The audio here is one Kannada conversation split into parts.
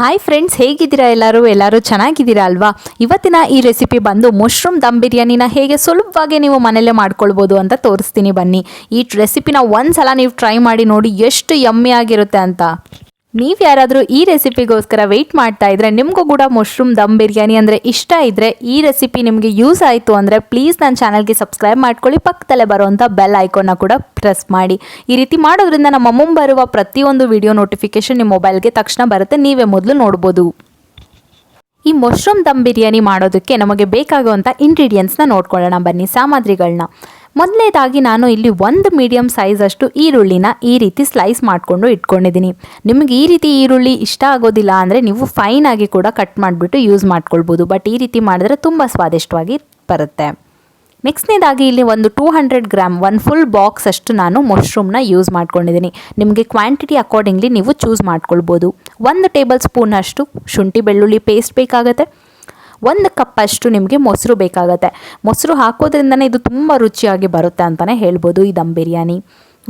ಹಾಯ್ ಫ್ರೆಂಡ್ಸ್, ಹೇಗಿದ್ದೀರಾ? ಎಲ್ಲರೂ ಚೆನ್ನಾಗಿದ್ದೀರಾ ಅಲ್ವಾ? ಇವತ್ತಿನ ಈ ರೆಸಿಪಿ ಬಂದು ಮಶ್ರೂಮ್ ದಮ್ ಬಿರಿಯಾನಿನ ಹೇಗೆ ಸುಲಭವಾಗಿ ನೀವು ಮನೆಯಲ್ಲೇ ಮಾಡ್ಕೊಳ್ಬೋದು ಅಂತ ತೋರಿಸ್ತೀನಿ. ಬನ್ನಿ, ಈ ರೆಸಿಪಿನ ಒಂದ್ಸಲ ನೀವು ಟ್ರೈ ಮಾಡಿ ನೋಡಿ ಎಷ್ಟು ಯಮ್ಮಿ ಆಗಿರುತ್ತೆ ಅಂತ. ನೀವು ಯಾರಾದರೂ ಈ ರೆಸಿಪಿಗೋಸ್ಕರ ವೆಯ್ಟ್ ಮಾಡ್ತಾ ಇದ್ರೆ, ನಿಮಗೂ ಕೂಡ ಮಶ್ರೂಮ್ ದಮ್ ಬಿರಿಯಾನಿ ಅಂದರೆ ಇಷ್ಟ ಇದ್ದರೆ, ಈ ರೆಸಿಪಿ ನಿಮಗೆ ಯೂಸ್ ಆಯಿತು ಅಂದರೆ ಪ್ಲೀಸ್ ನನ್ನ ಚಾನಲ್ಗೆ ಸಬ್ಸ್ಕ್ರೈಬ್ ಮಾಡ್ಕೊಳ್ಳಿ. ಪಕ್ಕದಲ್ಲೇ ಬರುವಂಥ ಬೆಲ್ ಐಕಾನ್ನ ಕೂಡ ಪ್ರೆಸ್ ಮಾಡಿ. ಈ ರೀತಿ ಮಾಡೋದ್ರಿಂದ ನಮ್ಮ ಮುಂಬರುವ ಪ್ರತಿಯೊಂದು ವಿಡಿಯೋ ನೋಟಿಫಿಕೇಶನ್ ನಿಮ್ಮ ಮೊಬೈಲ್ಗೆ ತಕ್ಷಣ ಬರುತ್ತೆ, ನೀವೇ ಮೊದಲು ನೋಡ್ಬೋದು. ಈ ಮಶ್ರೂಮ್ ದಮ್ ಬಿರಿಯಾನಿ ಮಾಡೋದಕ್ಕೆ ನಮಗೆ ಬೇಕಾಗುವಂಥ ಇಂಗ್ರೀಡಿಯೆಂಟ್ಸ್ನ ನೋಡ್ಕೊಳ್ಳೋಣ ಬನ್ನಿ, ಸಾಮಗ್ರಿಗಳನ್ನ. ಮೊದಲನೇದಾಗಿ ನಾನು ಇಲ್ಲಿ ಒಂದು ಮೀಡಿಯಮ್ ಸೈಜ್ ಅಷ್ಟು ಈರುಳ್ಳಿನ ಈ ರೀತಿ ಸ್ಲೈಸ್ ಮಾಡಿಕೊಂಡು ಇಟ್ಕೊಂಡಿದ್ದೀನಿ. ನಿಮಗೆ ಈ ರೀತಿ ಈರುಳ್ಳಿ ಇಷ್ಟ ಆಗೋದಿಲ್ಲ ಅಂದರೆ ನೀವು ಫೈನಾಗಿ ಕೂಡ ಕಟ್ ಮಾಡಿಬಿಟ್ಟು ಯೂಸ್ ಮಾಡ್ಕೊಳ್ಬೋದು, ಬಟ್ ಈ ರೀತಿ ಮಾಡಿದ್ರೆ ತುಂಬ ಸ್ವಾದಿಷ್ಟವಾಗಿ ಬರುತ್ತೆ. ನೆಕ್ಸ್ಟ್ನೇದಾಗಿ ಇಲ್ಲಿ ಒಂದು 200 ಗ್ರಾಮ್, ಒಂದು ಫುಲ್ ಬಾಕ್ಸ್ ಅಷ್ಟು ನಾನು ಮಶ್ರೂಮ್ನ ಯೂಸ್ ಮಾಡ್ಕೊಂಡಿದ್ದೀನಿ. ನಿಮಗೆ ಕ್ವಾಂಟಿಟಿ ಅಕಾರ್ಡಿಂಗ್ಲಿ ನೀವು ಚೂಸ್ ಮಾಡ್ಕೊಳ್ಬೋದು. 1 ಟೇಬಲ್ ಸ್ಪೂನ್ ಅಷ್ಟು ಶುಂಠಿ ಬೆಳ್ಳುಳ್ಳಿ ಪೇಸ್ಟ್ ಬೇಕಾಗುತ್ತೆ. 1 ಕಪ್ಪಷ್ಟು ನಿಮಗೆ ಮೊಸರು ಬೇಕಾಗುತ್ತೆ. ಮೊಸರು ಹಾಕೋದ್ರಿಂದನೇ ಇದು ತುಂಬ ರುಚಿಯಾಗಿ ಬರುತ್ತೆ ಅಂತಲೇ ಹೇಳ್ಬೋದು ಈ ದಮ್ ಬಿರಿಯಾನಿ.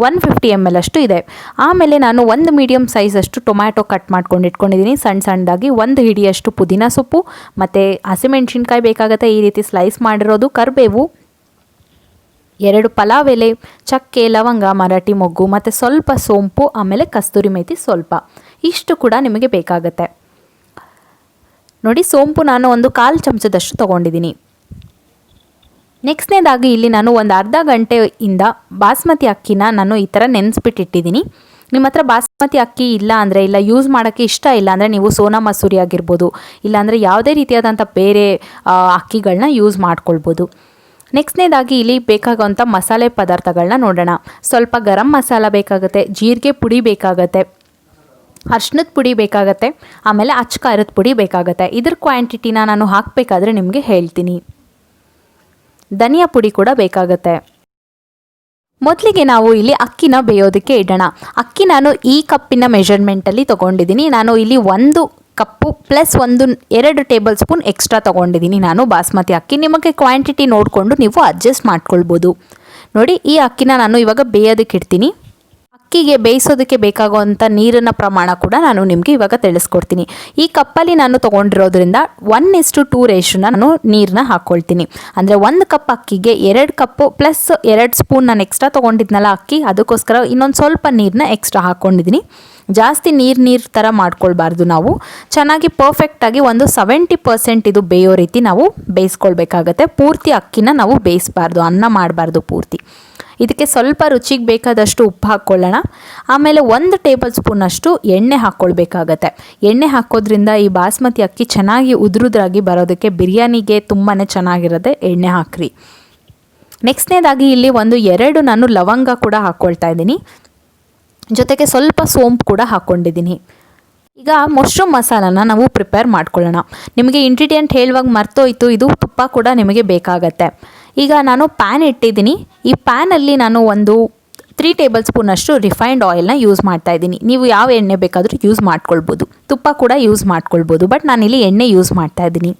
150 ml ಅಷ್ಟು ಇದೆ. ಆಮೇಲೆ ನಾನು 1 ಮೀಡಿಯಮ್ ಸೈಜ್ ಅಷ್ಟು ಟೊಮ್ಯಾಟೊ ಕಟ್ ಮಾಡ್ಕೊಂಡು ಇಟ್ಕೊಂಡಿದ್ದೀನಿ ಸಣ್ಣದಾಗಿ. 1 ಹಿಡಿಯಷ್ಟು ಪುದೀನ ಸೊಪ್ಪು ಮತ್ತು ಹಸಿಮೆಣ್ಸಿನ್ಕಾಯಿ ಬೇಕಾಗುತ್ತೆ, ಈ ರೀತಿ ಸ್ಲೈಸ್ ಮಾಡಿರೋದು. ಕರಿಬೇವು, 2 ಪಲಾವ್ ಎಲೆ, ಚಕ್ಕೆ, ಲವಂಗ, ಮರಾಠಿ ಮೊಗ್ಗು ಮತ್ತು ಸ್ವಲ್ಪ ಸೋಂಪು, ಆಮೇಲೆ ಕಸ್ತೂರಿ ಮೇಥಿ ಸ್ವಲ್ಪ. ಇಷ್ಟು ಕೂಡ ನಿಮಗೆ ಬೇಕಾಗುತ್ತೆ. ನೋಡಿ, ಸೋಂಪು ನಾನು ಒಂದು 1/4 ಚಮಚದಷ್ಟು ತೊಗೊಂಡಿದ್ದೀನಿ. ನೆಕ್ಸ್ಟ್ನೇದಾಗಿ ಇಲ್ಲಿ ನಾನು ಒಂದು ಅರ್ಧ ಗಂಟೆಯಿಂದ ಬಾಸ್ಮತಿ ಅಕ್ಕಿನ ನಾನು ಈ ಥರ ನೆನೆಸ್ಬಿಟ್ಟಿಟ್ಟಿದ್ದೀನಿ. ನಿಮ್ಮ ಹತ್ರ ಬಾಸ್ಮತಿ ಅಕ್ಕಿ ಇಲ್ಲ ಅಂದರೆ, ಇಲ್ಲ ಯೂಸ್ ಮಾಡೋಕ್ಕೆ ಇಷ್ಟ ಇಲ್ಲ ಅಂದರೆ, ನೀವು ಸೋನಾ ಮಸೂರಿ ಆಗಿರ್ಬೋದು, ಇಲ್ಲಾಂದರೆ ಯಾವುದೇ ರೀತಿಯಾದಂಥ ಬೇರೆ ಅಕ್ಕಿಗಳನ್ನ ಯೂಸ್ ಮಾಡ್ಕೊಳ್ಬೋದು. ನೆಕ್ಸ್ಟ್ನೇದಾಗಿ ಇಲ್ಲಿ ಬೇಕಾಗುವಂಥ ಮಸಾಲೆ ಪದಾರ್ಥಗಳನ್ನ ನೋಡೋಣ. ಸ್ವಲ್ಪ ಗರಂ ಮಸಾಲ ಬೇಕಾಗುತ್ತೆ, ಜೀರಿಗೆ ಪುಡಿ ಬೇಕಾಗುತ್ತೆ, ಅರ್ಶಿನದ ಪುಡಿ ಬೇಕಾಗುತ್ತೆ, ಆಮೇಲೆ ಅಚ್ಚಕಾರದ ಪುಡಿ ಬೇಕಾಗುತ್ತೆ. ಇದ್ರ ಕ್ವಾಂಟಿಟಿನ ನಾನು ಹಾಕಬೇಕಾದ್ರೆ ನಿಮಗೆ ಹೇಳ್ತೀನಿ. ಧನಿಯಾ ಪುಡಿ ಕೂಡ ಬೇಕಾಗುತ್ತೆ. ಮೊದಲಿಗೆ ನಾವು ಇಲ್ಲಿ ಅಕ್ಕಿನ ಬೇಯೋದಕ್ಕೆ ಇಡೋಣ. ಅಕ್ಕಿ ನಾನು ಈ ಕಪ್ಪಿನ ಮೆಷರ್ಮೆಂಟಲ್ಲಿ ತೊಗೊಂಡಿದ್ದೀನಿ. ನಾನು ಇಲ್ಲಿ 1 ಕಪ್ಪು ಪ್ಲಸ್ 2 ಟೇಬಲ್ ಸ್ಪೂನ್ ಎಕ್ಸ್ಟ್ರಾ ತೊಗೊಂಡಿದ್ದೀನಿ ನಾನು ಬಾಸ್ಮತಿ ಅಕ್ಕಿ. ನಿಮಗೆ ಕ್ವಾಂಟಿಟಿ ನೋಡಿಕೊಂಡು ನೀವು ಅಡ್ಜಸ್ಟ್ ಮಾಡ್ಕೊಳ್ಬೋದು. ನೋಡಿ, ಈ ಅಕ್ಕಿನ ನಾನು ಇವಾಗ ಬೇಯೋದಕ್ಕೆ ಇಡ್ತೀನಿ. ಅಕ್ಕಿಗೆ ಬೇಯಿಸೋದಕ್ಕೆ ಬೇಕಾಗುವಂಥ ನೀರಿನ ಪ್ರಮಾಣ ಕೂಡ ನಾನು ನಿಮಗೆ ಇವಾಗ ತಿಳಿಸ್ಕೊಡ್ತೀನಿ. ಈ ಕಪ್ಪಲ್ಲಿ ನಾನು ತೊಗೊಂಡಿರೋದ್ರಿಂದ 1:2 ರೇಷನ್ನ ನಾನು ನೀರನ್ನ ಹಾಕ್ಕೊಳ್ತೀನಿ. ಅಂದರೆ 1 ಕಪ್ ಅಕ್ಕಿಗೆ 2 ಕಪ್ಪು ಪ್ಲಸ್ 2 ಸ್ಪೂನ್ ನಾನು ಎಕ್ಸ್ಟ್ರಾ ತೊಗೊಂಡಿದ್ನಲ್ಲ ಅಕ್ಕಿ, ಅದಕ್ಕೋಸ್ಕರ ಇನ್ನೊಂದು ಸ್ವಲ್ಪ ನೀರನ್ನ ಎಕ್ಸ್ಟ್ರಾ ಹಾಕ್ಕೊಂಡಿದ್ದೀನಿ. ಜಾಸ್ತಿ ನೀರು ಥರ ಮಾಡ್ಕೊಳ್ಬಾರ್ದು. ನಾವು ಚೆನ್ನಾಗಿ ಪರ್ಫೆಕ್ಟಾಗಿ ಒಂದು 70% ಇದು ಬೇಯೋ ರೀತಿ ನಾವು ಬೇಯಿಸ್ಕೊಳ್ಬೇಕಾಗತ್ತೆ. ಪೂರ್ತಿ ಅಕ್ಕಿನ ನಾವು ಬೇಯಿಸಬಾರ್ದು, ಅನ್ನ ಮಾಡಬಾರ್ದು ಪೂರ್ತಿ. ಇದಕ್ಕೆ ಸ್ವಲ್ಪ ರುಚಿಗೆ ಬೇಕಾದಷ್ಟು ಉಪ್ಪು ಹಾಕ್ಕೊಳ್ಳೋಣ. ಆಮೇಲೆ 1 ಟೇಬಲ್ ಸ್ಪೂನಷ್ಟು ಎಣ್ಣೆ ಹಾಕ್ಕೊಳ್ಬೇಕಾಗತ್ತೆ. ಎಣ್ಣೆ ಹಾಕೋದ್ರಿಂದ ಈ ಬಾಸ್ಮತಿ ಅಕ್ಕಿ ಚೆನ್ನಾಗಿ ಉದುರುದ್ರಾಗಿ ಬರೋದಕ್ಕೆ ಬಿರಿಯಾನಿಗೆ ತುಂಬಾ ಚೆನ್ನಾಗಿರುತ್ತೆ. ಎಣ್ಣೆ ಹಾಕ್ರಿ. ನೆಕ್ಸ್ಟ್ನೇದಾಗಿ ಇಲ್ಲಿ 2 ನಾನು ಲವಂಗ ಕೂಡ ಹಾಕ್ಕೊಳ್ತಾ ಇದ್ದೀನಿ. ಜೊತೆಗೆ ಸ್ವಲ್ಪ ಸೋಂಪು ಕೂಡ ಹಾಕ್ಕೊಂಡಿದ್ದೀನಿ. ಈಗ ಮಶ್ರೂಮ್ ಮಸಾಲಾನ ನಾವು ಪ್ರಿಪೇರ್ ಮಾಡ್ಕೊಳ್ಳೋಣ. ನಿಮಗೆ ಇಂಗ್ರೀಡಿಯೆಂಟ್ ಹೇಳುವಾಗ ಮರ್ತೋಯ್ತು, ಇದು ತುಪ್ಪ ಕೂಡ ನಿಮಗೆ ಬೇಕಾಗತ್ತೆ. ಈಗ ನಾನು ಪ್ಯಾನ್ ಇಟ್ಟಿದ್ದೀನಿ. ಈ ಪ್ಯಾನಲ್ಲಿ ನಾನು ಒಂದು 3 ಟೇಬಲ್ ಸ್ಪೂನಷ್ಟು ರಿಫೈನ್ಡ್ ಆಯಿಲ್ನ ಯೂಸ್ ಮಾಡ್ತಾ ಇದ್ದೀನಿ. ನೀವು ಯಾವ ಎಣ್ಣೆ ಬೇಕಾದರೂ ಯೂಸ್ ಮಾಡ್ಕೊಳ್ಬೋದು, ತುಪ್ಪ ಕೂಡ ಯೂಸ್ ಮಾಡ್ಕೊಳ್ಬೋದು, ಬಟ್ ನಾನಿಲ್ಲಿ ಎಣ್ಣೆ ಯೂಸ್ ಮಾಡ್ತಾ ಇದ್ದೀನಿ.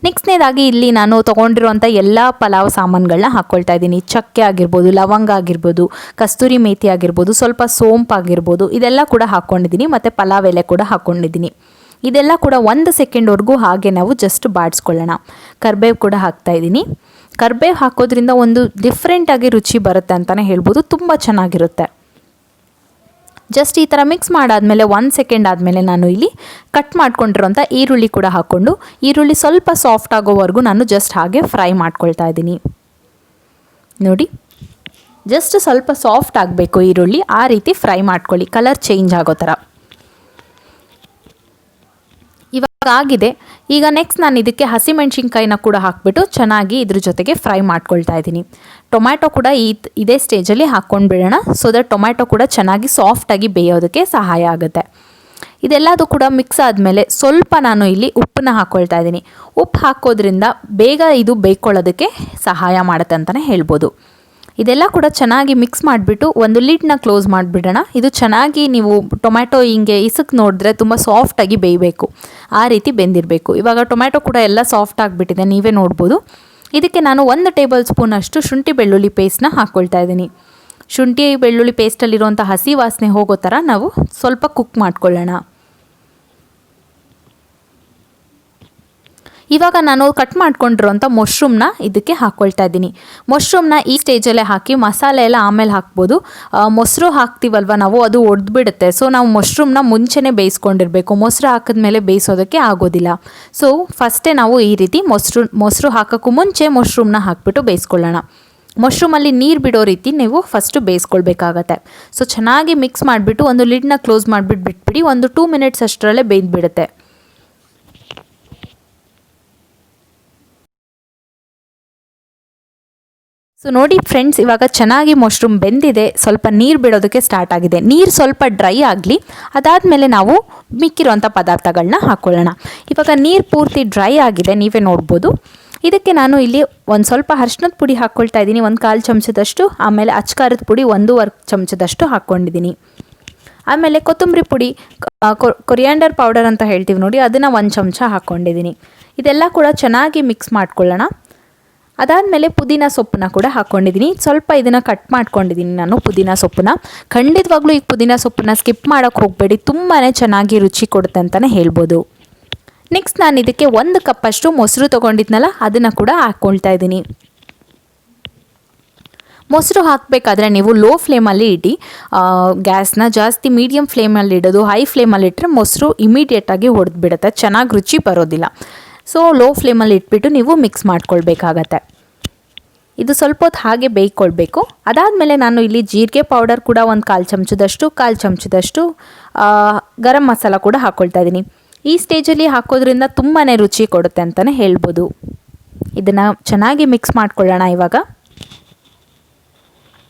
ನೆಕ್ಸ್ಟ್ನೇದಾಗಿ ಇಲ್ಲಿ ನಾನು ತೊಗೊಂಡಿರುವಂಥ ಎಲ್ಲ ಪಲಾವ್ ಸಾಮಾನುಗಳನ್ನ ಹಾಕ್ಕೊಳ್ತಾ ಇದ್ದೀನಿ. ಚಕ್ಕೆ ಆಗಿರ್ಬೋದು, ಲವಂಗ ಆಗಿರ್ಬೋದು, ಕಸ್ತೂರಿ ಮೇಥಿ ಆಗಿರ್ಬೋದು, ಸ್ವಲ್ಪ ಸೋಂಪು ಆಗಿರ್ಬೋದು, ಇದೆಲ್ಲ ಕೂಡ ಹಾಕ್ಕೊಂಡಿದ್ದೀನಿ. ಮತ್ತು ಪಲಾವ್ ಎಲೆ ಕೂಡ ಹಾಕ್ಕೊಂಡಿದ್ದೀನಿ. ಇದೆಲ್ಲ ಕೂಡ 1 ಸೆಕೆಂಡ್ವರೆಗೂ ಹಾಗೆ ನಾವು ಜಸ್ಟ್ ಬಾಡಿಸ್ಕೊಳ್ಳೋಣ. ಕರಿಬೇವು ಕೂಡ ಹಾಕ್ತಾಯಿದ್ದೀನಿ. ಕರಿಬೇವು ಹಾಕೋದ್ರಿಂದ ಒಂದು ಡಿಫ್ರೆಂಟಾಗಿ ರುಚಿ ಬರುತ್ತೆ ಅಂತಲೇ ಹೇಳ್ಬೋದು, ತುಂಬ ಚೆನ್ನಾಗಿರುತ್ತೆ. ಜಸ್ಟ್ ಈ ಥರ ಮಿಕ್ಸ್ ಮಾಡಾದಮೇಲೆ 1 ಸೆಕೆಂಡ್ ಆದಮೇಲೆ ನಾನು ಇಲ್ಲಿ ಕಟ್ ಮಾಡ್ಕೊಂಡಿರೋಂಥ ಈರುಳ್ಳಿ ಕೂಡ ಹಾಕ್ಕೊಂಡು, ಈರುಳ್ಳಿ ಸ್ವಲ್ಪ ಸಾಫ್ಟ್ ಆಗೋವರೆಗೂ ನಾನು ಜಸ್ಟ್ ಹಾಗೆ ಫ್ರೈ ಮಾಡ್ಕೊಳ್ತಾ ಇದ್ದೀನಿ. ನೋಡಿ, ಜಸ್ಟ್ ಸ್ವಲ್ಪ ಸಾಫ್ಟ್ ಆಗಬೇಕು ಈರುಳ್ಳಿ, ಆ ರೀತಿ ಫ್ರೈ ಮಾಡ್ಕೊಳ್ಳಿ, ಕಲರ್ ಚೇಂಜ್ ಆಗೋ ಥರ. ಇವಾಗ ಆಗಿದೆ. ಈಗ ನೆಕ್ಸ್ಟ್ ನಾನು ಇದಕ್ಕೆ ಹಸಿಮೆಣ್ಸಿನ್ಕಾಯಿನ ಕೂಡ ಹಾಕ್ಬಿಟ್ಟು ಚೆನ್ನಾಗಿ ಇದ್ರ ಜೊತೆಗೆ ಫ್ರೈ ಮಾಡ್ಕೊಳ್ತಾ ಇದ್ದೀನಿ. ಟೊಮ್ಯಾಟೊ ಕೂಡ ಇದೇ ಸ್ಟೇಜಲ್ಲಿ ಹಾಕ್ಕೊಂಡು ಬಿಡೋಣ, ಸೊ ದಟ್ ಟೊಮ್ಯಾಟೊ ಕೂಡ ಚೆನ್ನಾಗಿ ಸಾಫ್ಟಾಗಿ ಬೇಯೋದಕ್ಕೆ ಸಹಾಯ ಆಗುತ್ತೆ. ಇದೆಲ್ಲದೂ ಕೂಡ ಮಿಕ್ಸ್ ಆದಮೇಲೆ ಸ್ವಲ್ಪ ನಾನು ಇಲ್ಲಿ ಉಪ್ಪನ್ನ ಹಾಕ್ಕೊಳ್ತಾ ಇದ್ದೀನಿ. ಉಪ್ಪು ಹಾಕೋದ್ರಿಂದ ಬೇಗ ಇದು ಬೇಯ್ಕೊಳ್ಳೋದಕ್ಕೆ ಸಹಾಯ ಮಾಡುತ್ತೆ ಅಂತಲೇ ಹೇಳ್ಬೋದು. ಇದೆಲ್ಲ ಕೂಡ ಚೆನ್ನಾಗಿ ಮಿಕ್ಸ್ ಮಾಡಿಬಿಟ್ಟು ಒಂದು ಲಿಡ್ನ ಕ್ಲೋಸ್ ಮಾಡಿಬಿಡೋಣ. ಇದು ಚೆನ್ನಾಗಿ ನೀವು ಟೊಮ್ಯಾಟೊ ಹಿಂಗೆ ಇಸಕ್ಕೆ ನೋಡಿದ್ರೆ ತುಂಬ ಸಾಫ್ಟಾಗಿ ಬೇಯಬೇಕು, ಆ ರೀತಿ ಬೆಂದಿರಬೇಕು. ಇವಾಗ ಟೊಮ್ಯಾಟೊ ಕೂಡ ಎಲ್ಲ ಸಾಫ್ಟ್ ಆಗಿಬಿಟ್ಟಿದೆ, ನೀವೇ ನೋಡ್ಬೋದು. ಇದಕ್ಕೆ ನಾನು 1 ಟೇಬಲ್ ಸ್ಪೂನಷ್ಟು ಶುಂಠಿ ಬೆಳ್ಳುಳ್ಳಿ ಪೇಸ್ಟ್ನ ಹಾಕ್ಕೊಳ್ತಾ ಇದ್ದೀನಿ. ಶುಂಠಿ ಬೆಳ್ಳುಳ್ಳಿ ಪೇಸ್ಟಲ್ಲಿರುವಂಥ ಹಸಿ ವಾಸನೆ ಹೋಗೋ ಥರ ನಾವು ಸ್ವಲ್ಪ ಕುಕ್ ಮಾಡ್ಕೊಳ್ಳೋಣ. ಇವಾಗ ನಾನು ಕಟ್ ಮಾಡ್ಕೊಂಡಿರೋಂಥ ಮಶ್ರೂಮ್ನ ಇದಕ್ಕೆ ಹಾಕ್ಕೊಳ್ತಾ ಇದ್ದೀನಿ. ಮಶ್ರೂಮ್ನ ಈ ಸ್ಟೇಜಲ್ಲೇ ಹಾಕಿ, ಮಸಾಲೆ ಎಲ್ಲ ಆಮೇಲೆ ಹಾಕ್ಬೋದು. ಮೊಸರು ಹಾಕ್ತೀವಲ್ವ ನಾವು, ಅದು ಒಡೆದ್ಬಿಡುತ್ತೆ. ಸೊ ನಾವು ಮಶ್ರೂಮ್ನ ಮುಂಚೆನೇ ಬೇಯಿಸ್ಕೊಂಡಿರಬೇಕು. ಮೊಸರು ಹಾಕಿದ್ಮೇಲೆ ಬೇಯಿಸೋದಕ್ಕೆ ಆಗೋದಿಲ್ಲ. ಸೊ ಫಸ್ಟೇ ನಾವು ಈ ರೀತಿ ಮೊಸರು ಹಾಕೋಕ್ಕೂ ಮುಂಚೆ ಮಶ್ರೂಮ್ನ ಹಾಕ್ಬಿಟ್ಟು ಬೇಯಿಸ್ಕೊಳ್ಳೋಣ. ಮಶ್ರೂಮಲ್ಲಿ ನೀರು ಬಿಡೋ ರೀತಿ ನೀವು ಫಸ್ಟು ಬೇಯಿಸ್ಕೊಳ್ಬೇಕಾಗತ್ತೆ. ಸೊ ಚೆನ್ನಾಗಿ ಮಿಕ್ಸ್ ಮಾಡಿಬಿಟ್ಟು ಒಂದು ಲಿಡ್ನ ಕ್ಲೋಸ್ ಮಾಡಿಬಿಟ್ಟು ಬಿಟ್ಬಿಡಿ. ಒಂದು 2 ಮಿನಿಟ್ಸ್ ಅಷ್ಟರಲ್ಲೇ ಬೇಯ್ದುಬಿಡುತ್ತೆ. ಸೊ ನೋಡಿ ಫ್ರೆಂಡ್ಸ್, ಇವಾಗ ಚೆನ್ನಾಗಿ ಮಶ್ರೂಮ್ ಬೆಂದಿದೆ. ಸ್ವಲ್ಪ ನೀರು ಬಿಡೋದಕ್ಕೆ ಸ್ಟಾರ್ಟ್ ಆಗಿದೆ. ನೀರು ಸ್ವಲ್ಪ ಡ್ರೈ ಆಗಲಿ. ಅದಾದಮೇಲೆ ನಾವು ಮಿಕ್ಕಿರೋಂಥ ಪದಾರ್ಥಗಳನ್ನ ಹಾಕ್ಕೊಳ್ಳೋಣ. ಇವಾಗ ನೀರು ಪೂರ್ತಿ ಡ್ರೈ ಆಗಿದೆ, ನೀವೇ ನೋಡ್ಬೋದು. ಇದಕ್ಕೆ ನಾನು ಇಲ್ಲಿ ಒಂದು ಸ್ವಲ್ಪ ಅರಿಶಿನದ ಪುಡಿ ಹಾಕ್ಕೊಳ್ತಾ ಇದ್ದೀನಿ, 1/4 ಚಮಚದಷ್ಟು. ಆಮೇಲೆ ಅಚ್ಕಾರದ ಪುಡಿ 1.25 ಚಮಚದಷ್ಟು ಹಾಕ್ಕೊಂಡಿದ್ದೀನಿ. ಆಮೇಲೆ ಕೊತ್ತಂಬರಿ ಪುಡಿ, ಕೊರಿಯಾಂಡರ್ ಪೌಡರ್ ಅಂತ ಹೇಳ್ತೀವಿ ನೋಡಿ, ಅದನ್ನು 1 ಚಮಚ ಹಾಕ್ಕೊಂಡಿದ್ದೀನಿ. ಇದೆಲ್ಲ ಕೂಡ ಚೆನ್ನಾಗಿ ಮಿಕ್ಸ್ ಮಾಡ್ಕೊಳ್ಳೋಣ. ಅದಾದಮೇಲೆ ಪುದೀನ ಸೊಪ್ಪನ್ನ ಕೂಡ ಹಾಕ್ಕೊಂಡಿದ್ದೀನಿ. ಸ್ವಲ್ಪ ಇದನ್ನು ಕಟ್ ಮಾಡ್ಕೊಂಡಿದ್ದೀನಿ ನಾನು ಪುದೀನ ಸೊಪ್ಪನ್ನ. ಖಂಡಿತವಾಗ್ಲೂ ಈ ಪುದೀನ ಸೊಪ್ಪನ್ನ ಸ್ಕಿಪ್ ಮಾಡೋಕ್ಕೆ ಹೋಗಬೇಡಿ, ತುಂಬಾ ಚೆನ್ನಾಗಿ ರುಚಿ ಕೊಡುತ್ತೆ ಅಂತಲೇ ಹೇಳ್ಬೋದು. ನೆಕ್ಸ್ಟ್ ನಾನು ಇದಕ್ಕೆ 1 ಕಪ್ಪಷ್ಟು ಮೊಸರು ತೊಗೊಂಡಿದ್ನಲ್ಲ, ಅದನ್ನು ಕೂಡ ಹಾಕ್ಕೊಳ್ತಾ ಇದ್ದೀನಿ. ಮೊಸರು ಹಾಕಬೇಕಾದ್ರೆ ನೀವು ಲೋ ಫ್ಲೇಮಲ್ಲಿ ಇಡಿ. ಗ್ಯಾಸ್ನ ಜಾಸ್ತಿ ಮೀಡಿಯಮ್ ಫ್ಲೇಮಲ್ಲಿ ಇಡೋದು. ಹೈ ಫ್ಲೇಮಲ್ಲಿ ಇಟ್ಟರೆ ಮೊಸರು ಇಮಿಡಿಯೇಟಾಗಿ ಹೊಡೆದ್ಬಿಡುತ್ತೆ, ಚೆನ್ನಾಗಿ ರುಚಿ ಬರೋದಿಲ್ಲ. ಸೊ ಲೋ ಫ್ಲೇಮಲ್ಲಿ ಇಟ್ಬಿಟ್ಟು ನೀವು ಮಿಕ್ಸ್ ಮಾಡ್ಕೊಳ್ಬೇಕಾಗತ್ತೆ. ಇದು ಸ್ವಲ್ಪ ಹೊತ್ತು ಹಾಗೆ ಬೇಯ್ಕೊಳ್ಬೇಕು. ಅದಾದಮೇಲೆ ನಾನು ಇಲ್ಲಿ ಜೀರಿಗೆ ಪೌಡರ್ ಕೂಡ 1/4 ಚಮಚದಷ್ಟು, 1/4 ಚಮಚದಷ್ಟು ಗರಂ ಮಸಾಲ ಕೂಡ ಹಾಕ್ಕೊಳ್ತಾ ಇದ್ದೀನಿ. ಈ ಸ್ಟೇಜಲ್ಲಿ ಹಾಕೋದ್ರಿಂದ ತುಂಬಾ ರುಚಿ ಕೊಡುತ್ತೆ ಅಂತಲೇ ಹೇಳ್ಬೋದು. ಇದನ್ನು ಚೆನ್ನಾಗಿ ಮಿಕ್ಸ್ ಮಾಡ್ಕೊಳ್ಳೋಣ.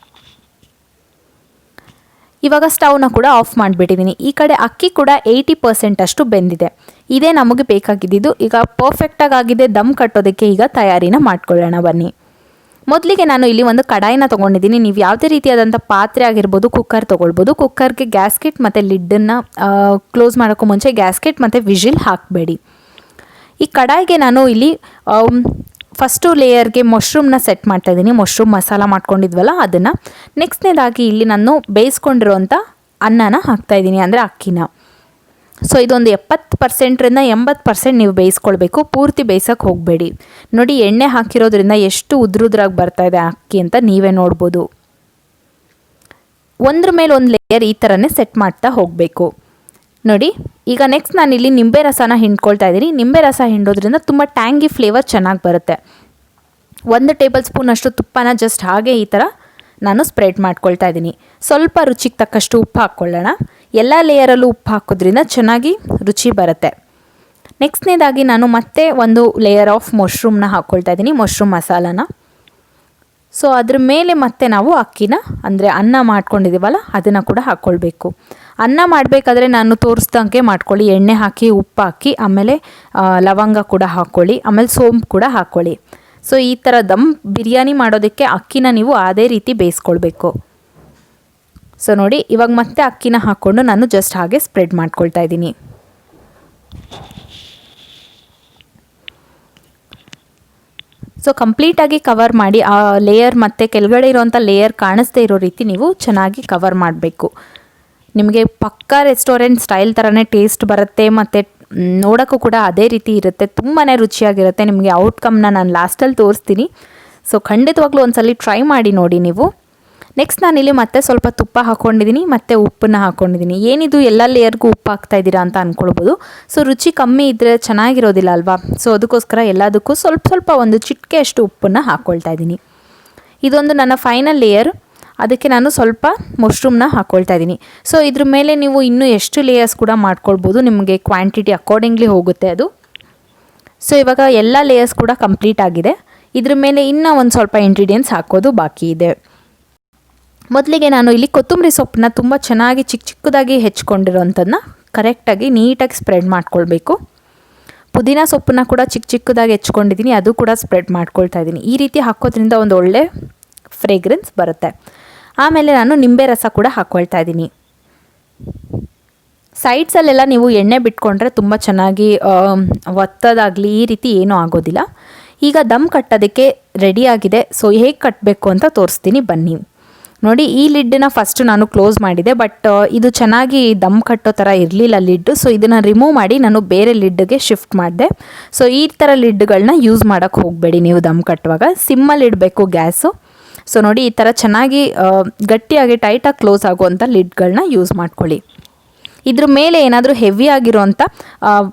ಇವಾಗ ಸ್ಟವ್ನ ಕೂಡ ಆಫ್ ಮಾಡಿಬಿಟ್ಟಿದ್ದೀನಿ. ಈ ಕಡೆ ಅಕ್ಕಿ ಕೂಡ 80% ಅಷ್ಟು ಬೆಂದಿದೆ. ಇದೇ ನಮಗೆ ಬೇಕಾಗಿದ್ದು. ಈಗ ಪರ್ಫೆಕ್ಟಾಗಿ ಆಗಿದೆ. ದಮ್ ಕಟ್ಟೋದಕ್ಕೆ ಈಗ ತಯಾರಿನ ಮಾಡ್ಕೊಳ್ಳೋಣ ಬನ್ನಿ. ಮೊದಲಿಗೆ ನಾನು ಇಲ್ಲಿ ಒಂದು ಕಡಾಯಿನ ತೊಗೊಂಡಿದ್ದೀನಿ. ನೀವು ಯಾವುದೇ ರೀತಿಯಾದಂಥ ಪಾತ್ರೆ ಆಗಿರ್ಬೋದು, ಕುಕ್ಕರ್ ತೊಗೊಳ್ಬೋದು. ಕುಕ್ಕರ್ಗೆ ಗ್ಯಾಸ್ಕೆಟ್ ಮತ್ತು ಲಿಡ್ಡನ್ನು ಕ್ಲೋಸ್ ಮಾಡೋಕ್ಕೂ ಮುಂಚೆ ಗ್ಯಾಸ್ಕೆಟ್ ಮತ್ತು ವಿಜಿಲ್ ಹಾಕಬೇಡಿ. ಈ ಕಡಾಯಿಗೆ ನಾನು ಇಲ್ಲಿ ಫಸ್ಟು ಲೇಯರ್ಗೆ ಮಶ್ರೂಮ್ನ ಸೆಟ್ ಮಾಡ್ತಾಯಿದ್ದೀನಿ. ಮಶ್ರೂಮ್ ಮಸಾಲ ಮಾಡ್ಕೊಂಡಿದ್ವಲ್ಲ ಅದನ್ನು. ನೆಕ್ಸ್ಟ್ನೇದಾಗಿ ಇಲ್ಲಿ ನಾನು ಬೇಯಿಸ್ಕೊಂಡಿರೋಂಥ ಅನ್ನನ ಹಾಕ್ತಾಯಿದ್ದೀನಿ, ಅಂದರೆ ಅಕ್ಕಿನ. ಸೊ ಇದೊಂದು 70%ರಿಂದ 80% ನೀವು ಬೇಯಿಸ್ಕೊಳ್ಬೇಕು. ಪೂರ್ತಿ ಬೇಯಿಸೋಕ್ಕೆ ಹೋಗಬೇಡಿ. ನೋಡಿ, ಎಣ್ಣೆ ಹಾಕಿರೋದ್ರಿಂದ ಎಷ್ಟು ಉದ್ರುದ್ರಾಗಿ ಬರ್ತಾಯಿದೆ ಅಕ್ಕಿ ಅಂತ ನೀವೇ ನೋಡ್ಬೋದು. ಒಂದ್ರ ಮೇಲೆ ಒಂದು ಲೇಯರ್ ಈ ಥರನೇ ಸೆಟ್ ಮಾಡ್ತಾ ಹೋಗಬೇಕು. ನೋಡಿ, ಈಗ ನೆಕ್ಸ್ಟ್ ನಾನಿಲ್ಲಿ ನಿಂಬೆ ರಸನ ಹಿಂಡ್ಕೊಳ್ತಾ ಇದ್ದೀನಿ. ನಿಂಬೆ ರಸ ಹಿಂಡೋದ್ರಿಂದ ತುಂಬ ಟ್ಯಾಂಗಿ ಫ್ಲೇವರ್ ಚೆನ್ನಾಗಿ ಬರುತ್ತೆ. 1 ಟೇಬಲ್ ಸ್ಪೂನ್ ಅಷ್ಟು ತುಪ್ಪನ ಜಸ್ಟ್ ಹಾಗೆ ಈ ಥರ ನಾನು ಸ್ಪ್ರೆಡ್ ಮಾಡ್ಕೊಳ್ತಾ ಇದ್ದೀನಿ. ಸ್ವಲ್ಪ ರುಚಿಗೆ ತಕ್ಕಷ್ಟು ಉಪ್ಪು ಹಾಕ್ಕೊಳ್ಳೋಣ. ಎಲ್ಲ ಲೇಯರಲ್ಲೂ ಉಪ್ಪು ಹಾಕೋದ್ರಿಂದ ಚೆನ್ನಾಗಿ ರುಚಿ ಬರುತ್ತೆ. ನೆಕ್ಸ್ಟ್ನೇದಾಗಿ ನಾನು ಮತ್ತೆ ಒಂದು ಲೇಯರ್ ಆಫ್ ಮಶ್ರೂಮ್ನ ಹಾಕ್ಕೊಳ್ತಾ ಇದ್ದೀನಿ, ಮಶ್ರೂಮ್ ಮಸಾಲಾನ. ಸೊ ಅದ್ರ ಮೇಲೆ ಮತ್ತೆ ನಾವು ಅಕ್ಕಿನ, ಅಂದರೆ ಅನ್ನ ಮಾಡ್ಕೊಂಡಿದ್ದೀವಲ್ಲ ಅದನ್ನು ಕೂಡ ಹಾಕ್ಕೊಳ್ಬೇಕು. ಅನ್ನ ಮಾಡಬೇಕಾದ್ರೆ ನಾನು ತೋರಿಸ್ದಂಗೆ ಮಾಡ್ಕೊಳ್ಳಿ. ಎಣ್ಣೆ ಹಾಕಿ, ಉಪ್ಪು ಹಾಕಿ, ಆಮೇಲೆ ಲವಂಗ ಕೂಡ ಹಾಕ್ಕೊಳ್ಳಿ, ಆಮೇಲೆ ಸೋಂಪು ಕೂಡ ಹಾಕ್ಕೊಳ್ಳಿ. ಸೊ ಈ ಥರ ದಮ್ ಬಿರಿಯಾನಿ ಮಾಡೋದಕ್ಕೆ ಅಕ್ಕಿನ ನೀವು ಅದೇ ರೀತಿ ಬೇಯಿಸ್ಕೊಳ್ಬೇಕು. ಸೊ ನೋಡಿ, ಇವಾಗ ಮತ್ತೆ ಅಕ್ಕಿನ ಹಾಕ್ಕೊಂಡು ನಾನು ಜಸ್ಟ್ ಹಾಗೆ ಸ್ಪ್ರೆಡ್ ಮಾಡ್ಕೊಳ್ತಾ ಇದ್ದೀನಿ. ಸೊ ಕಂಪ್ಲೀಟಾಗಿ ಕವರ್ ಮಾಡಿ, ಆ ಲೇಯರ್ ಮತ್ತು ಕೆಳಗಡೆ ಇರೋವಂಥ ಲೇಯರ್ ಕಾಣಿಸ್ದೇ ಇರೋ ರೀತಿ ನೀವು ಚೆನ್ನಾಗಿ ಕವರ್ ಮಾಡಬೇಕು. ನಿಮಗೆ ಪಕ್ಕಾ ರೆಸ್ಟೋರೆಂಟ್ ಸ್ಟೈಲ್ ಥರನೇ ಟೇಸ್ಟ್ ಬರುತ್ತೆ, ಮತ್ತು ನೋಡೋಕ್ಕೂ ಕೂಡ ಅದೇ ರೀತಿ ಇರುತ್ತೆ. ತುಂಬಾ ರುಚಿಯಾಗಿರುತ್ತೆ. ನಿಮಗೆ ಔಟ್ಕಮ್ನ ನಾನು ಲಾಸ್ಟಲ್ಲಿ ತೋರಿಸ್ತೀನಿ. ಸೊ ಖಂಡಿತವಾಗ್ಲೂ ಒಂದ್ಸಲ ಟ್ರೈ ಮಾಡಿ ನೋಡಿ ನೀವು. ನೆಕ್ಸ್ಟ್ ನಾನಿಲ್ಲಿ ಮತ್ತೆ ಸ್ವಲ್ಪ ತುಪ್ಪ ಹಾಕ್ಕೊಂಡಿದ್ದೀನಿ, ಮತ್ತು ಉಪ್ಪನ್ನ ಹಾಕ್ಕೊಂಡಿದ್ದೀನಿ. ಏನಿದು ಎಲ್ಲ ಲೇಯರ್ಗೂ ಉಪ್ಪು ಹಾಕ್ತಾಯಿದ್ದೀರಾ ಅಂತ ಅಂದ್ಕೊಳ್ಬೋದು. ಸೊ ರುಚಿ ಕಮ್ಮಿ ಇದ್ದರೆ ಚೆನ್ನಾಗಿರೋದಿಲ್ಲ ಅಲ್ವಾ. ಸೊ ಅದಕ್ಕೋಸ್ಕರ ಎಲ್ಲದಕ್ಕೂ ಸ್ವಲ್ಪ ಸ್ವಲ್ಪ ಒಂದು ಚಿಟಿಕೆ ಅಷ್ಟು ಉಪ್ಪನ್ನು ಹಾಕ್ಕೊಳ್ತಾ ಇದ್ದೀನಿ. ಇದೊಂದು ನನ್ನ ಫೈನಲ್ ಲೇಯರ್. ಅದಕ್ಕೆ ನಾನು ಸ್ವಲ್ಪ ಮಶ್ರೂಮ್ನ ಹಾಕ್ಕೊಳ್ತಾ ಇದ್ದೀನಿ. ಸೊ ಇದ್ರ ಮೇಲೆ ನೀವು ಇನ್ನೂ ಎಷ್ಟು ಲೇಯರ್ಸ್ ಕೂಡ ಮಾಡ್ಕೊಳ್ಬೋದು, ನಿಮಗೆ ಕ್ವಾಂಟಿಟಿ ಅಕಾರ್ಡಿಂಗ್ಲಿ ಹೋಗುತ್ತೆ ಅದು. ಸೊ ಇವಾಗ ಎಲ್ಲ ಲೇಯರ್ಸ್ ಕೂಡ ಕಂಪ್ಲೀಟ್ ಆಗಿದೆ. ಇದ್ರ ಮೇಲೆ ಇನ್ನೂ ಒಂದು ಸ್ವಲ್ಪ ಇಂಗ್ರೀಡಿಯೆಂಟ್ಸ್ ಹಾಕೋದು ಬಾಕಿ ಇದೆ. ಮೊದಲಿಗೆ ನಾನು ಇಲ್ಲಿ ಕೊತ್ತಂಬರಿ ಸೊಪ್ಪನ್ನ ತುಂಬ ಚೆನ್ನಾಗಿ ಚಿಕ್ಕ ಚಿಕ್ಕದಾಗಿ ಹೆಚ್ಕೊಂಡಿರೋಂಥದ್ದನ್ನ ಕರೆಕ್ಟಾಗಿ ನೀಟಾಗಿ ಸ್ಪ್ರೆಡ್ ಮಾಡ್ಕೊಳ್ಬೇಕು. ಪುದೀನ ಸೊಪ್ಪನ್ನ ಕೂಡ ಚಿಕ್ಕ ಚಿಕ್ಕದಾಗಿ ಹೆಚ್ಕೊಂಡಿದ್ದೀನಿ, ಅದು ಕೂಡ ಸ್ಪ್ರೆಡ್ ಮಾಡ್ಕೊಳ್ತಾ ಇದ್ದೀನಿ. ಈ ರೀತಿ ಹಾಕೋದ್ರಿಂದ ಒಂದು ಒಳ್ಳೆ ಫ್ರೇಗ್ರೆನ್ಸ್ ಬರುತ್ತೆ. ಆಮೇಲೆ ನಾನು ನಿಂಬೆ ರಸ ಕೂಡ ಹಾಕ್ಕೊಳ್ತಾ ಇದ್ದೀನಿ. ಸೈಡ್ಸಲ್ಲೆಲ್ಲ ನೀವು ಎಣ್ಣೆ ಬಿಟ್ಕೊಂಡ್ರೆ ತುಂಬ ಚೆನ್ನಾಗಿ ಒತ್ತದಾಗಲಿ ಈ ರೀತಿ ಏನೂ ಆಗೋದಿಲ್ಲ. ಈಗ ದಮ್ ಕಟ್ಟೋದಕ್ಕೆ ರೆಡಿಯಾಗಿದೆ. ಸೊ ಹೇಗೆ ಕಟ್ಟಬೇಕು ಅಂತ ತೋರಿಸ್ತೀನಿ ಬನ್ನಿ. ನೋಡಿ ಈ ಲಿಡ್ಡನ್ನ ಫಸ್ಟ್ ನಾನು ಕ್ಲೋಸ್ ಮಾಡಿದೆ, ಬಟ್ ಇದು ಚೆನ್ನಾಗಿ ದಮ್ ಕಟ್ಟೋ ಥರ ಇರಲಿಲ್ಲ ಲಿಡ್ಡು. ಸೊ ಇದನ್ನು ರಿಮೂವ್ ಮಾಡಿ ನಾನು ಬೇರೆ ಲಿಡ್ಗೆ ಶಿಫ್ಟ್ ಮಾಡಿದೆ. ಸೊ ಈ ಥರ ಲಿಡ್ಗಳನ್ನ ಯೂಸ್ ಮಾಡೋಕ್ಕೆ ಹೋಗಬೇಡಿ ನೀವು ದಮ್ ಕಟ್ಟುವಾಗ, ಸಿಮ್ಮಲ್ಲಿ ಇಡಬೇಕು ಗ್ಯಾಸು. ಸೊ ನೋಡಿ ಈ ಥರ ಚೆನ್ನಾಗಿ ಗಟ್ಟಿಯಾಗಿ ಟೈಟಾಗಿ ಕ್ಲೋಸ್ ಆಗುವಂಥ ಲಿಡ್ಗಳನ್ನ ಯೂಸ್ ಮಾಡ್ಕೊಳ್ಳಿ. ಇದ್ರ ಮೇಲೆ ಏನಾದರೂ ಹೆವಿ ಆಗಿರೋಂಥ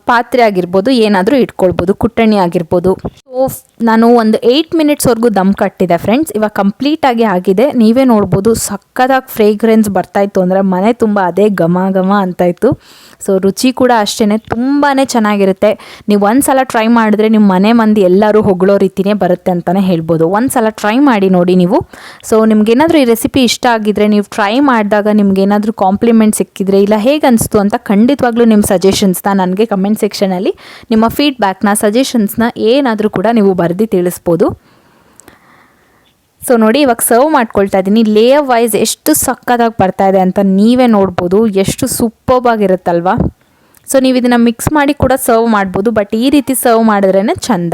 ಪಾತ್ರೆ ಆಗಿರ್ಬೋದು, ಏನಾದರೂ ಇಟ್ಕೊಳ್ಬೋದು, ಕುಟ್ಟಣಿ ಆಗಿರ್ಬೋದು. ಸೊ ನಾನು ಒಂದು 8 ಮಿನಿಟ್ಸ್ವರೆಗೂ ದಮ್ ಕಟ್ಟಿದೆ ಫ್ರೆಂಡ್ಸ್. ಇವಾಗ ಕಂಪ್ಲೀಟಾಗಿ ಆಗಿದೆ, ನೀವೇ ನೋಡ್ಬೋದು. ಸಕ್ಕತ್ತಾಗಿ ಫ್ರೇಗ್ರೆನ್ಸ್ ಬರ್ತಾಯಿತ್ತು, ಅಂದರೆ ಮನೆ ತುಂಬ ಅದೇ ಘಮ ಘಮ ಅಂತಾಯಿತ್ತು. ಸೊ ರುಚಿ ಕೂಡ ಅಷ್ಟೇ ತುಂಬಾ ಚೆನ್ನಾಗಿರುತ್ತೆ. ನೀವು ಒಂದು ಸಲ ಟ್ರೈ ಮಾಡಿದ್ರೆ ನಿಮ್ಮ ಮನೆ ಮಂದಿ ಎಲ್ಲರೂ ಹೊಗಳೋ ರೀತಿಯೇ ಬರುತ್ತೆ ಅಂತಲೇ ಹೇಳ್ಬೋದು. ಒಂದು ಸಲ ಟ್ರೈ ಮಾಡಿ ನೋಡಿ ನೀವು. ಸೊ ನಿಮ್ಗೇನಾದರೂ ಈ ರೆಸಿಪಿ ಇಷ್ಟ ಆಗಿದ್ರೆ, ನೀವು ಟ್ರೈ ಮಾಡಿದಾಗ ನಿಮ್ಗೇನಾದರೂ ಕಾಂಪ್ಲಿಮೆಂಟ್ ಸಿಕ್ಕಿದ್ರೆ, ಇಲ್ಲ ಹೇಗೆ ಅನಿಸ್ತು ಅಂತ ಖಂಡಿತವಾಗ್ಲೂ ನಿಮ್ಮ ಸಜೆಷನ್ಸ್ನ ನನಗೆ ಕಮೆಂಟ್ ಸೆಕ್ಷನಲ್ಲಿ ನಿಮ್ಮ ಫೀಡ್ಬ್ಯಾಕ್ನ, ಸಜೆಷನ್ಸ್ನ ಏನಾದರೂ ಕೂಡ ನೀವು ಬರೆದು ತಿಳಿಸ್ಬೋದು. ಸೊ ನೋಡಿ ಇವಾಗ ಸರ್ವ್ ಮಾಡ್ಕೊಳ್ತಾ ಇದ್ದೀನಿ. ಲೇಯರ್ ವೈಸ್ ಎಷ್ಟು ಸಕ್ಕತ್ತಾಗಿ ಬರ್ತಾ ಇದೆ ಅಂತ ನೀವೇ ನೋಡ್ಬೋದು, ಎಷ್ಟು ಸೂಪರ್ಬ್ ಆಗಿರುತ್ತಲ್ವ. ಸೊ ನೀವು ಇದನ್ನು ಮಿಕ್ಸ್ ಮಾಡಿ ಕೂಡ ಸರ್ವ್ ಮಾಡ್ಬೋದು, ಬಟ್ ಈ ರೀತಿ ಸರ್ವ್ ಮಾಡಿದ್ರೇ ಚಂದ,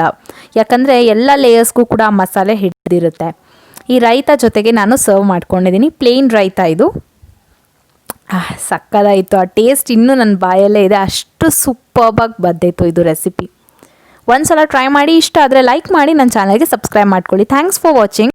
ಯಾಕಂದರೆ ಎಲ್ಲ ಲೇಯರ್ಸ್ಗೂ ಕೂಡ ಆ ಮಸಾಲೆ ಹಿಡಿದಿರುತ್ತೆ. ಈ ರೈತ ಜೊತೆಗೆ ನಾನು ಸರ್ವ್ ಮಾಡ್ಕೊಂಡಿದ್ದೀನಿ, ಪ್ಲೇನ್ ರೈತ ಇದು. ಸಕ್ಕತ್ತಾಯಿತು, ಆ ಟೇಸ್ಟ್ ಇನ್ನೂ ನನ್ನ ಬಾಯಲ್ಲೇ ಇದೆ, ಅಷ್ಟು ಸೂಪರ್ಬಾಗಿ ಬಂದಿತ್ತು ಇದು ರೆಸಿಪಿ. ಒಂದು ಸಲ ಟ್ರೈ ಮಾಡಿ, ಇಷ್ಟ ಆದರೆ ಲೈಕ್ ಮಾಡಿ, ನನ್ನ ಚಾನಲ್ಗೆ ಸಬ್ಸ್ಕ್ರೈಬ್ ಮಾಡ್ಕೊಳ್ಳಿ. Thanks for watching.